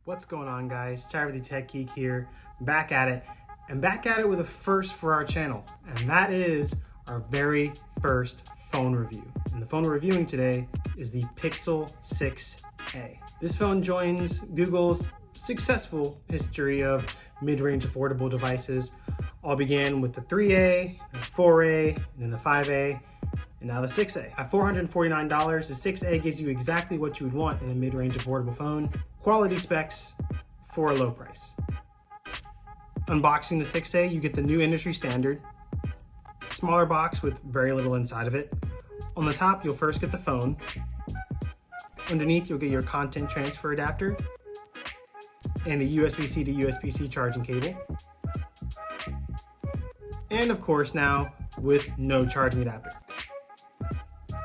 What's going on, guys? Charlie the Tech Geek here, back at it, and back at it with a first for our channel, and that is our very first phone review. And the phone we're reviewing today is the Pixel 6a. This phone joins Google's successful history of mid-range affordable devices. All began with the 3A, the 4A, and then the 5A, and now the 6A. At $449, the 6A gives you exactly what you would want in a mid-range affordable phone. Quality specs for a low price. Unboxing the 6A, you get the new industry standard. Smaller box with very little inside of it. On the top, you'll first get the phone. Underneath, you'll get your content transfer adapter and a USB-C to USB-C charging cable. And of course now, with no charging adapter.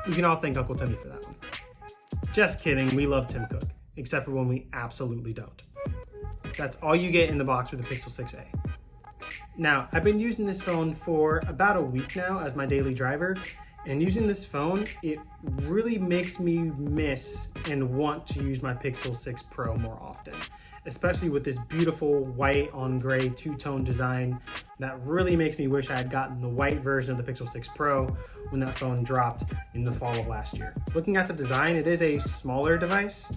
You can all thank Uncle Timmy for that one. Just kidding, we love Tim Cook, except for when we absolutely don't. That's all you get in the box with the Pixel 6a. Now, I've been using this phone for about a week now as my daily driver, and using this phone, it really makes me miss and want to use my Pixel 6 Pro more often, especially with this beautiful white on gray two-tone design that really makes me wish I had gotten the white version of the Pixel 6 Pro when that phone dropped in the fall of last year. Looking at the design, it is a smaller device,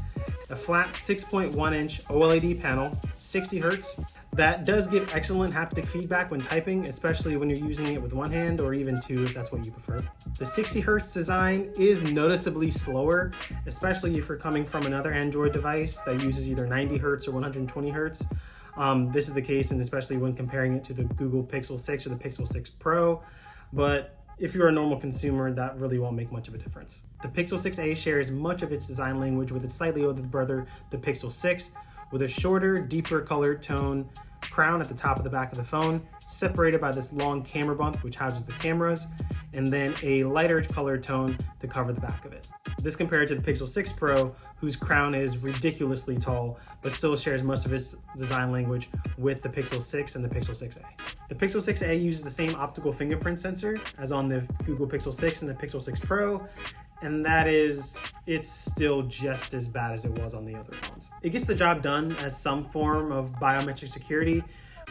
a flat 6.1 inch OLED panel, 60 hertz. That does give excellent haptic feedback when typing, especially when you're using it with one hand or even two if that's what you prefer. The 60 hertz design is noticeably slower, especially if you're coming from another Android device that uses either 90 hertz or 120 hertz. This is the case, and especially when comparing it to the Google Pixel 6 or the Pixel 6 Pro. But if you're a normal consumer, that really won't make much of a difference. The Pixel 6a shares much of its design language with its slightly older brother, the Pixel 6, with a shorter, deeper colored tone crown at the top of the back of the phone, separated by this long camera bump which houses the cameras, and then a lighter colored tone to cover the back of it. This compared to the Pixel 6 Pro, whose crown is ridiculously tall, but still shares most of its design language with the Pixel 6 and the Pixel 6a. The Pixel 6a uses the same optical fingerprint sensor as on the Google Pixel 6 and the Pixel 6 Pro, and it's still just as bad as it was on the other phones. It gets the job done as some form of biometric security,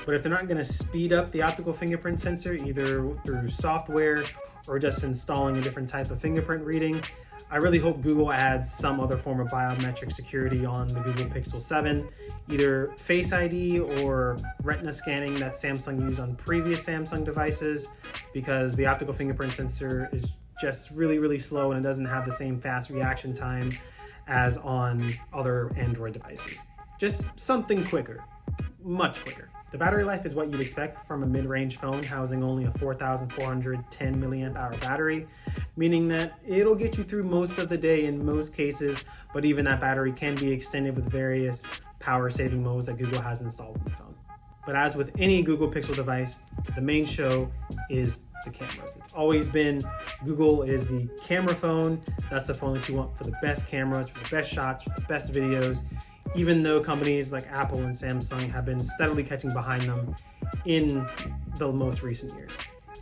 but if they're not gonna speed up the optical fingerprint sensor, either through software or just installing a different type of fingerprint reading, I really hope Google adds some other form of biometric security on the Google Pixel 7, either Face ID or retina scanning that Samsung used on previous Samsung devices, because the optical fingerprint sensor is just really slow and it doesn't have the same fast reaction time as on other Android devices. Just something quicker, much quicker. The battery life is what you'd expect from a mid-range phone housing only a 4,410 milliamp hour battery, meaning that it'll get you through most of the day in most cases, but even that battery can be extended with various power-saving modes that Google has installed in the phone. But as with any Google Pixel device, the main show is the cameras. It's always been Google is the camera phone. That's the phone that you want for the best cameras, for the best shots, for the best videos, even though companies like Apple and Samsung have been steadily catching behind them in the most recent years.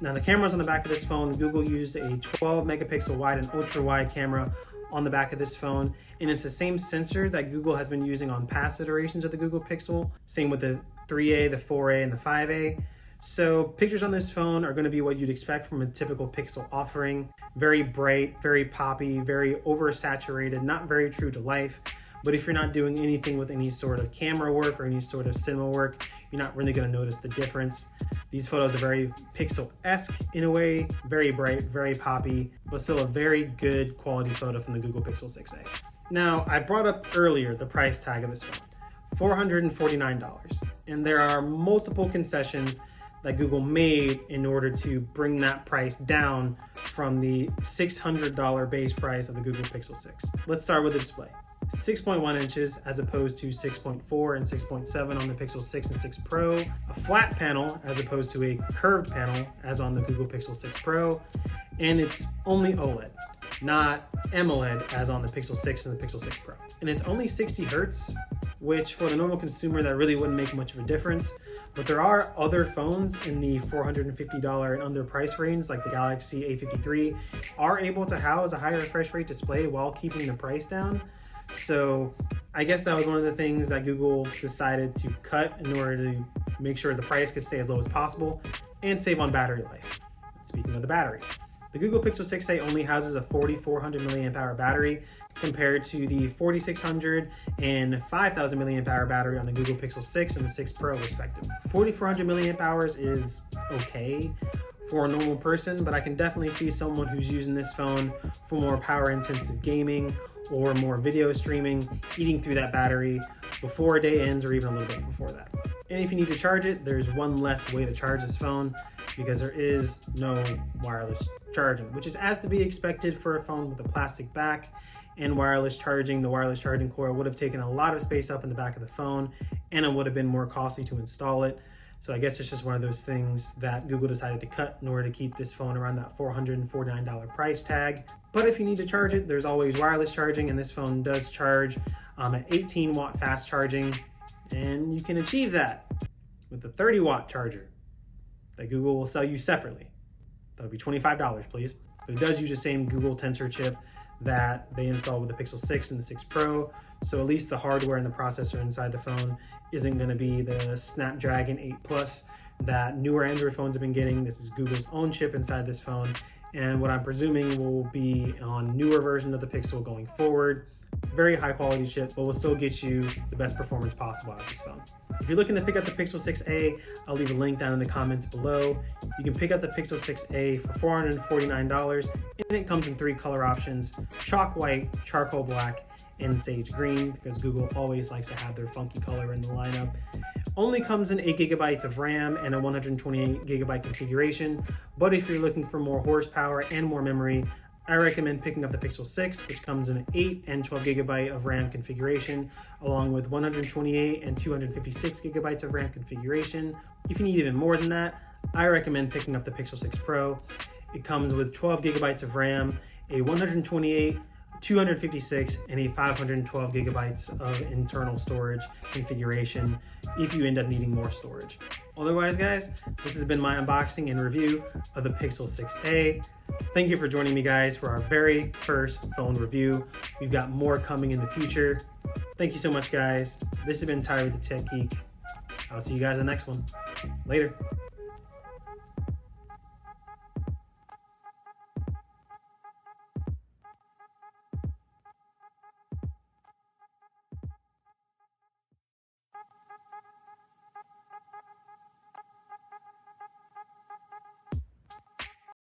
Now, the cameras on the back of this phone, Google used a 12 megapixel wide and ultra wide camera on the back of this phone, and it's the same sensor that Google has been using on past iterations of the Google Pixel. Same with the 3A, the 4A, and the 5A. So pictures on this phone are going to be what you'd expect from a typical Pixel offering. Very bright, very poppy, very oversaturated, not very true to life. But if you're not doing anything with any sort of camera work or any sort of cinema work, you're not really going to notice the difference. These photos are very Pixel-esque in a way, very bright, very poppy, but still a very good quality photo from the Google Pixel 6a. Now, I brought up earlier the price tag of this phone, $449. And there are multiple concessions that Google made in order to bring that price down from the $600 base price of the Google Pixel 6. Let's start with the display. 6.1 inches as opposed to 6.4 and 6.7 on the Pixel 6 and 6 Pro, a flat panel as opposed to a curved panel as on the Google Pixel 6 Pro, and it's only OLED, not AMOLED as on the Pixel 6 and the Pixel 6 Pro. And it's only 60 hertz, which for the normal consumer that really wouldn't make much of a difference, but there are other phones in the $450 and under price range, like the Galaxy A53, are able to house a higher refresh rate display while keeping the price down. So I guess that was one of the things that Google decided to cut in order to make sure the price could stay as low as possible and save on battery life. Speaking of the battery, the Google Pixel 6a only houses a 4,400 milliamp hour battery compared to the 4,600 and 5,000 milliamp hour battery on the Google Pixel 6 and the 6 Pro respectively. 4,400 milliamp hours is okay for a normal person, but I can definitely see someone who's using this phone for more power intensive gaming or more video streaming eating through that battery before a day ends or even a little bit before that. And if you need to charge it, there's one less way to charge this phone because there is no wireless charging, which is as to be expected for a phone with a plastic back and wireless charging. The wireless charging cord would have taken a lot of space up in the back of the phone and it would have been more costly to install it. So I guess it's just one of those things that Google decided to cut in order to keep this phone around that $449 price tag. But if you need to charge it, there's always wireless charging, and this phone does charge at 18 watt fast charging, and you can achieve that with a 30 watt charger that Google will sell you separately. That'll be $25, please. But it does use the same Google Tensor chip that they installed with the Pixel 6 and the 6 Pro, so at least the hardware and the processor inside the phone isn't going to be the Snapdragon 8 Plus that newer Android phones have been getting. This is Google's own chip inside this phone, and what I'm presuming will be on newer version of the Pixel going forward. Very high quality chip, but will still get you the best performance possible out of this phone. If you're looking to pick up the Pixel 6a, I'll leave a link down in the comments below. You can pick up the Pixel 6a for $449, and it comes in 3 color options: chalk white, charcoal black, and sage green, because Google always likes to have their funky color in the lineup. Only comes in 8 gigabytes of RAM and a 128 gigabyte configuration, but if you're looking for more horsepower and more memory, I recommend picking up the Pixel 6, which comes in an 8 and 12 gigabyte of RAM configuration, along with 128 and 256 gigabytes of RAM configuration. If you need even more than that, I recommend picking up the Pixel 6 Pro. It comes with 12 gigabytes of RAM, a 128, 256, and a 512 gigabytes of internal storage configuration if you end up needing more storage. Otherwise, guys, this has been my unboxing and review of the Pixel 6a. Thank you for joining me, guys, for our very first phone review. We've got more coming in the future. Thank you so much, guys. This has been Tyler the Tech Geek. I'll see you guys in the next one. Later.